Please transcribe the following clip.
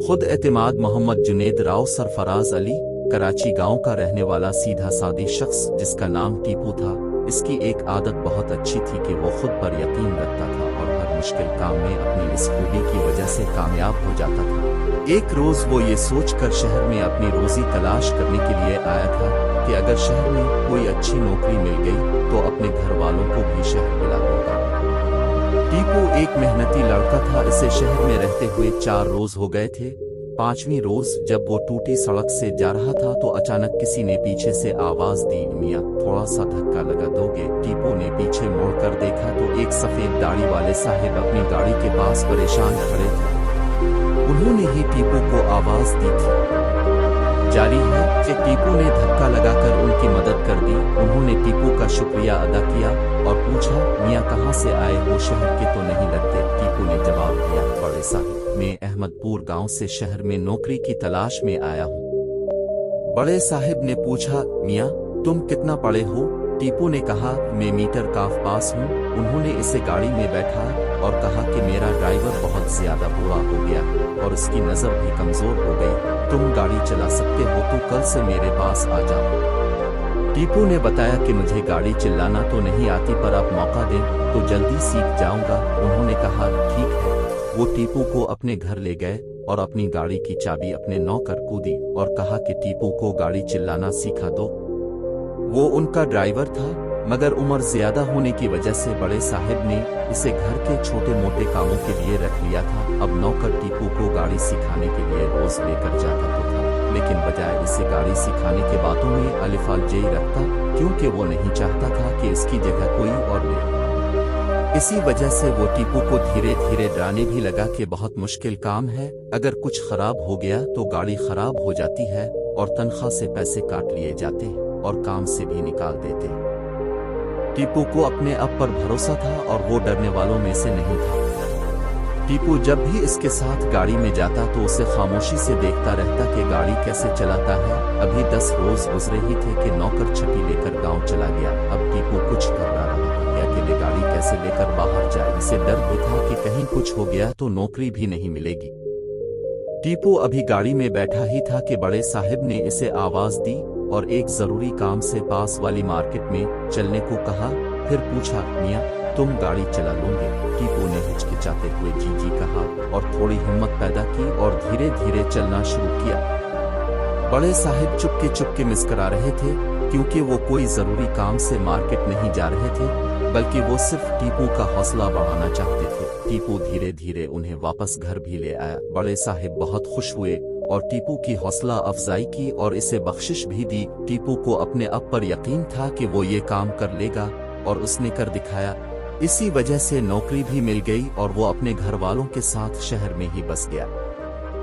खुद एतमाद मोहम्मद जुनेद राव सरफराज अली कराची गांव का रहने वाला सीधा सादी शख्स जिसका नाम टीपू था। इसकी एक आदत बहुत अच्छी थी कि वो खुद पर यकीन रखता था और हर मुश्किल काम में अपनी इस खूबी की वजह से कामयाब हो जाता था। एक रोज वो ये सोचकर शहर में अपनी रोजी तलाश करने के लिए आया था कि अगर शहर में कोई अच्छी नौकरी मिल गई तो अपने घर वालों को भी शहर मिला होगा। टीपू एक मेहनती लड़का था। इसे शहर में रहते हुए 4 रोज हो गए थे। 5वीं रोज जब वो टूटी सड़क से जा रहा था तो अचानक किसी ने पीछे से आवाज दी, मियां थोड़ा सा धक्का लगा दोगे? टीपू ने पीछे मुड़कर देखा तो एक सफेद दाढ़ी वाले साहब अपनी गाड़ी के पास परेशान खड़े थे। उन्होंने ही टीपू को आवाज दी थी। जारी है कि टीपू ने धक्का लगाकर उनकी मदद कर दी। उन्होंने टीपू का शुक्रिया अदा किया और पूछा, मियां कहाँ से आए हो? शहर के तो नहीं लगते? टीपू ने जवाब दिया, बड़े साहब मैं अहमदपुर गांव से शहर में नौकरी की तलाश में आया हूँ। बड़े साहब ने पूछा, मियां तुम कितना पढ़े हो? टीपू ने कहा, मैं मीटर काफ पास हूँ। उन्होंने इसे गाड़ी में बैठा और कहा कि मेरा ड्राइवर बहुत ज्यादा बुरा हो गया और उसकी नजर भी कमजोर हो गई। तुम गाड़ी चला सकते हो तो कल से मेरे पास आ जाओ। टीपू ने बताया कि मुझे गाड़ी चलाना तो नहीं आती पर आप मौका दें तो जल्दी सीख जाऊंगा। उन्होंने कहा, ठीक है। वो टीपू को अपने घर ले गए और अपनी गाड़ी की चाबी अपने नौकर को दी और कहा कि टीपू को गाड़ी चलाना सिखा दो। वो उनका ड्राइवर था मगर उम्र ज्यादा होने की वजह से बड़े साहब ने इसे घर के छोटे मोटे कामों के लिए रख लिया था। अब नौकर टीपू को गाड़ी सिखाने के लिए रोज लेकर जाता तो था, लेकिन बजाय इसे गाड़ी सिखाने के बातों में अलिफालजई रखता क्योंकि वो नहीं चाहता था कि इसकी जगह कोई और ले। इसी वजह से वो टीपू को धीरे धीरे डराने भी लगा कि बहुत मुश्किल काम है, अगर कुछ खराब हो गया तो गाड़ी खराब हो जाती है और तनख्वाह से पैसे काट लिए जाते और काम से भी निकाल देते। टीपू को अपने आप पर भरोसा था और वो डरने वालों में से नहीं था। टीपू जब भी इसके साथ गाड़ी में जाता तो उसे खामोशी से देखता रहता कि गाड़ी कैसे चलाता है। अभी 10 रोज गुजरे ही थे कि नौकर छठी लेकर गांव चला गया। अब टीपू कुछ घबरा रहा था कि अकेले गाड़ी कैसे लेकर बाहर जाए। इसे डर भी था कि कहीं कुछ हो गया तो नौकरी भी नहीं मिलेगी। टीपू अभी गाड़ी में बैठा ही था कि बड़े साहब ने इसे आवाज दी और एक जरूरी काम से पास वाली मार्केट में चलने को कहा। फिर पूछा, मियां तुम गाड़ी चला लोगे? टीपू ने हिचकिचाते हुए जी जी कहा और थोड़ी हिम्मत पैदा की और धीरे धीरे चलना शुरू किया। बड़े साहब चुपके मुस्कुरा रहे थे क्योंकि वो कोई जरूरी काम से मार्केट नहीं जा रहे थे बल्कि वो सिर्फ टीपू का हौसला बढ़ाना चाहते थे। टीपू धीरे धीरे उन्हें वापस घर भी ले आया। बड़े साहब बहुत खुश हुए और टीपू की हौसला अफजाई की और इसे बख्शिश भी दी। टीपू को अपने आप पर यकीन था कि वो ये काम कर लेगा और उसने कर दिखाया। इसी वजह से नौकरी भी मिल गई और वो अपने घर वालों के साथ शहर में ही बस गया।